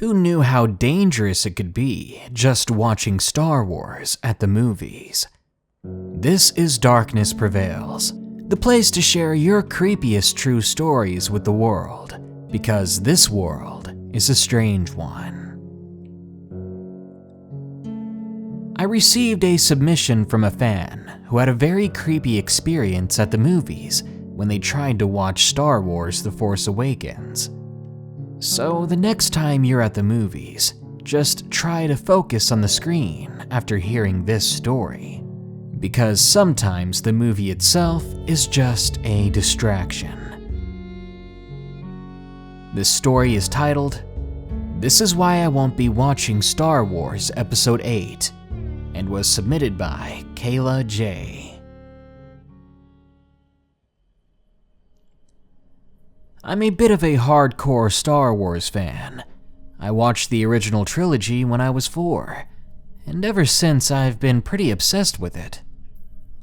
Who knew how dangerous it could be just watching Star Wars at the movies? This is Darkness Prevails, the place to share your creepiest true stories with the world, because this world is a strange one. I received a submission from a fan who had a very creepy experience at the movies when they tried to watch Star Wars The Force Awakens. So the next time you're at the movies, just try to focus on the screen after hearing this story, because sometimes the movie itself is just a distraction. This story is titled, "This is Why I Won't Be Watching Star Wars Episode 8, and was submitted by Kayla J. I'm a bit of a hardcore Star Wars fan. I watched the original trilogy when I was 4, and ever since I've been pretty obsessed with it.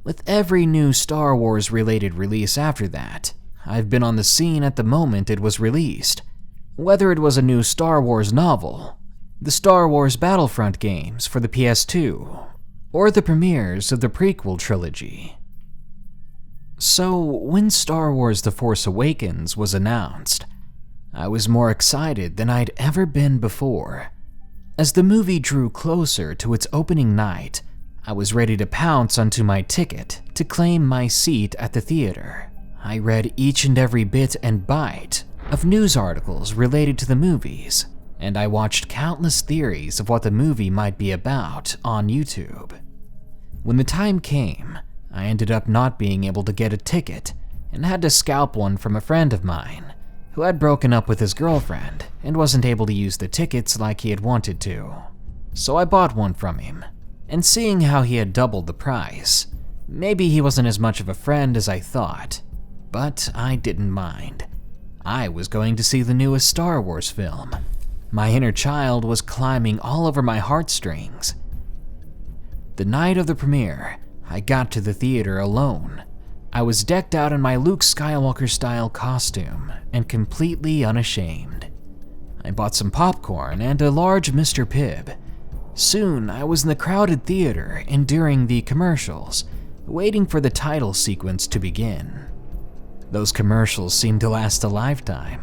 With every new Star Wars related release after that, I've been on the scene at the moment it was released. Whether it was a new Star Wars novel, the Star Wars Battlefront games for the PS2, or the premieres of the prequel trilogy. So when Star Wars The Force Awakens was announced, I was more excited than I'd ever been before. As the movie drew closer to its opening night, I was ready to pounce onto my ticket to claim my seat at the theater. I read each and every bit and byte of news articles related to the movies, and I watched countless theories of what the movie might be about on YouTube. When the time came, I ended up not being able to get a ticket and had to scalp one from a friend of mine who had broken up with his girlfriend and wasn't able to use the tickets like he had wanted to. So I bought one from him, and seeing how he had doubled the price, maybe he wasn't as much of a friend as I thought, but I didn't mind. I was going to see the newest Star Wars film. My inner child was climbing all over my heartstrings. The night of the premiere, I got to the theater alone. I was decked out in my Luke Skywalker-style costume and completely unashamed. I bought some popcorn and a large Mr. Pibb. Soon, I was in the crowded theater enduring the commercials, waiting for the title sequence to begin. Those commercials seemed to last a lifetime.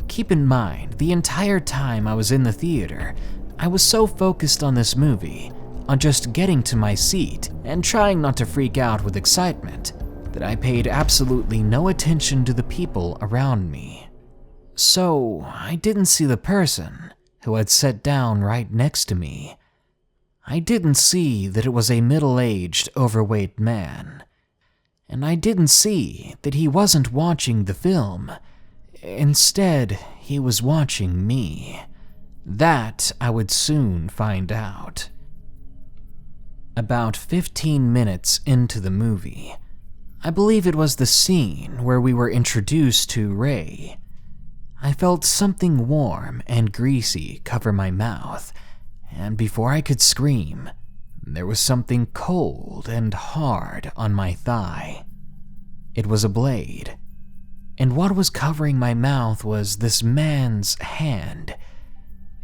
Keep in mind, the entire time I was in the theater, I was so focused on this movie, on just getting to my seat and trying not to freak out with excitement, that I paid absolutely no attention to the people around me. So, I didn't see the person who had sat down right next to me. I didn't see that it was a middle-aged, overweight man. And I didn't see that he wasn't watching the film. Instead, he was watching me. That I would soon find out. About 15 minutes into the movie, I believe it was the scene where we were introduced to Rey, I felt something warm and greasy cover my mouth, and before I could scream, there was something cold and hard on my thigh. It was a blade, and what was covering my mouth was this man's hand.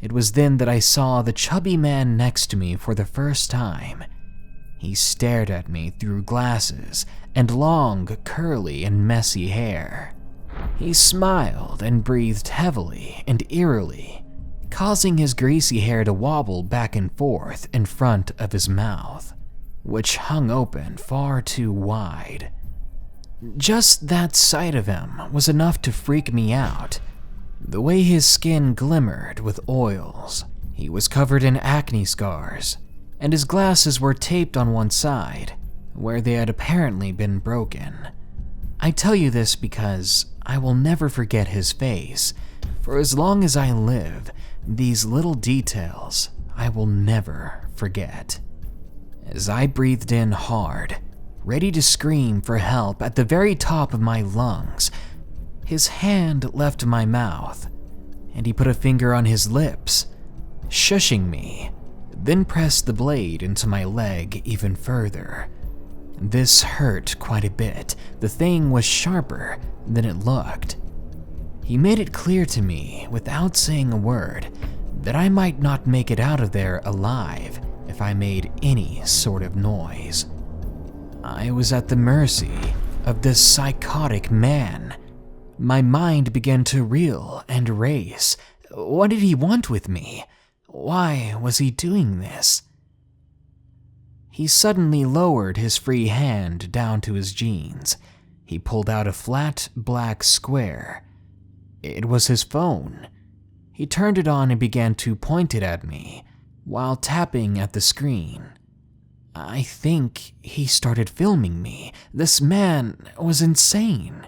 It was then that I saw the chubby man next to me for the first time. He stared at me through glasses and long, curly, and messy hair. He smiled and breathed heavily and eerily, causing his greasy hair to wobble back and forth in front of his mouth, which hung open far too wide. Just that sight of him was enough to freak me out. The way his skin glimmered with oils, he was covered in acne scars, and his glasses were taped on one side, where they had apparently been broken. I tell you this because I will never forget his face. For as long as I live, these little details I will never forget. As I breathed in hard, ready to scream for help at the very top of my lungs, his hand left my mouth, and he put a finger on his lips, shushing me, then pressed the blade into my leg even further. This hurt quite a bit. The thing was sharper than it looked. He made it clear to me, without saying a word, that I might not make it out of there alive if I made any sort of noise. I was at the mercy of this psychotic man. My mind began to reel and race. What did he want with me? Why was he doing this? He suddenly lowered his free hand down to his jeans. He pulled out a flat black square. It was his phone. He turned it on and began to point it at me while tapping at the screen. I think he started filming me. This man was insane.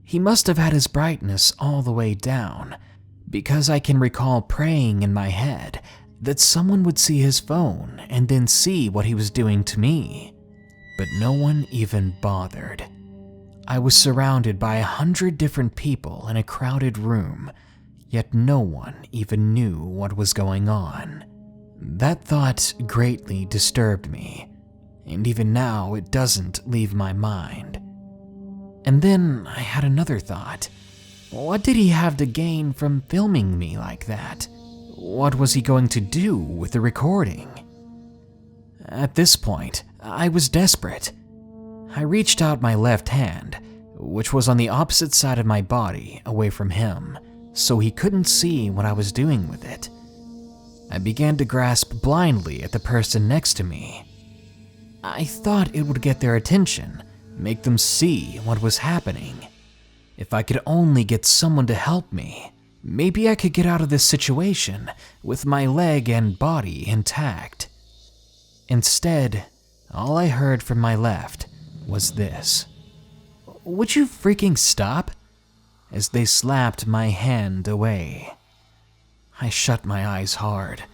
He must have had his brightness all the way down, because I can recall praying in my head that someone would see his phone and then see what he was doing to me. But no one even bothered. I was surrounded by 100 different people in a crowded room, yet no one even knew what was going on. That thought greatly disturbed me, and even now it doesn't leave my mind. And then I had another thought. What did he have to gain from filming me like that? What was he going to do with the recording? At this point, I was desperate. I reached out my left hand, which was on the opposite side of my body away from him, so he couldn't see what I was doing with it. I began to grasp blindly at the person next to me. I thought it would get their attention, make them see what was happening. If I could only get someone to help me, maybe I could get out of this situation with my leg and body intact. Instead, all I heard from my left was this. "Would you freaking stop?" as they slapped my hand away. I shut my eyes hard.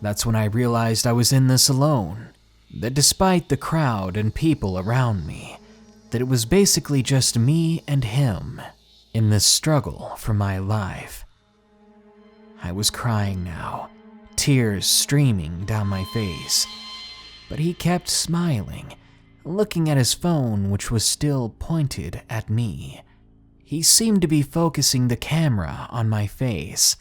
That's when I realized I was in this alone, that despite the crowd and people around me, that it was basically just me and him in this struggle for my life. I was crying now, tears streaming down my face, but he kept smiling, looking at his phone, which was still pointed at me. He seemed to be focusing the camera on my face,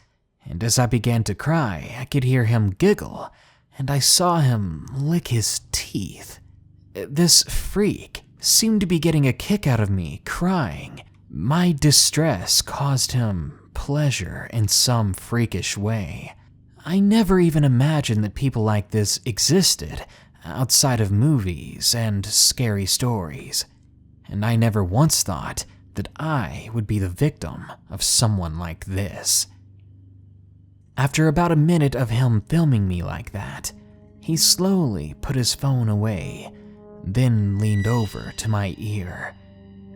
and as I began to cry, I could hear him giggle, and I saw him lick his teeth. This freak seemed to be getting a kick out of me crying. My distress caused him pleasure in some freakish way. I never even imagined that people like this existed outside of movies and scary stories, and I never once thought that I would be the victim of someone like this. After about a minute of him filming me like that, he slowly put his phone away, then leaned over to my ear,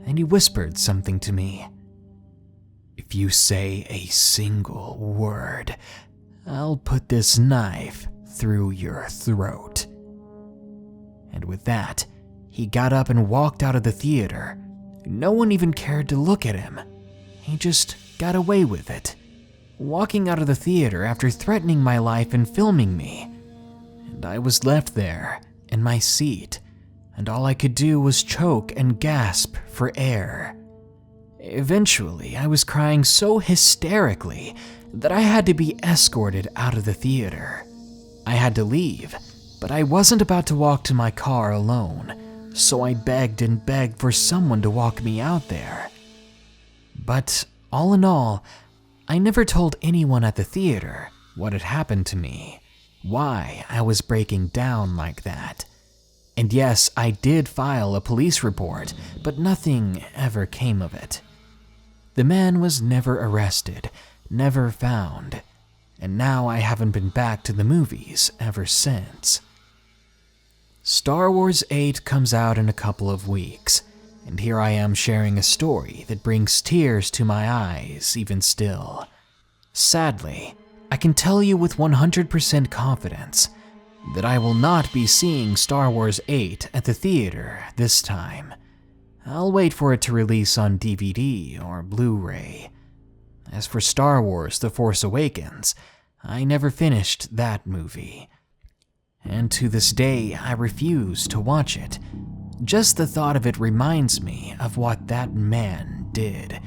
and he whispered something to me. "If you say a single word, I'll put this knife through your throat." And with that, he got up and walked out of the theater. No one even cared to look at him. He just got away with it, walking out of the theater after threatening my life and filming me. And I was left there in my seat, and all I could do was choke and gasp for air. Eventually, I was crying so hysterically that I had to be escorted out of the theater. I had to leave, but I wasn't about to walk to my car alone, so I begged and begged for someone to walk me out there. But all in all, I never told anyone at the theater what had happened to me, why I was breaking down like that. And yes, I did file a police report, but nothing ever came of it. The man was never arrested, never found, and now I haven't been back to the movies ever since. Star Wars 8 comes out in a couple of weeks, and here I am sharing a story that brings tears to my eyes even still. Sadly, I can tell you with 100% confidence that I will not be seeing Star Wars 8 at the theater this time. I'll wait for it to release on DVD or Blu-ray. As for Star Wars The Force Awakens, I never finished that movie. And to this day, I refuse to watch it. Just the thought of it reminds me of what that man did.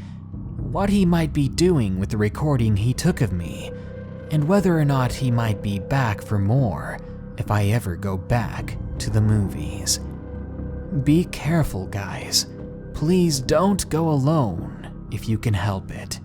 what he might be doing with the recording he took of me, and whether or not he might be back for more if I ever go back to the movies. Be careful, guys. Please don't go alone if you can help it.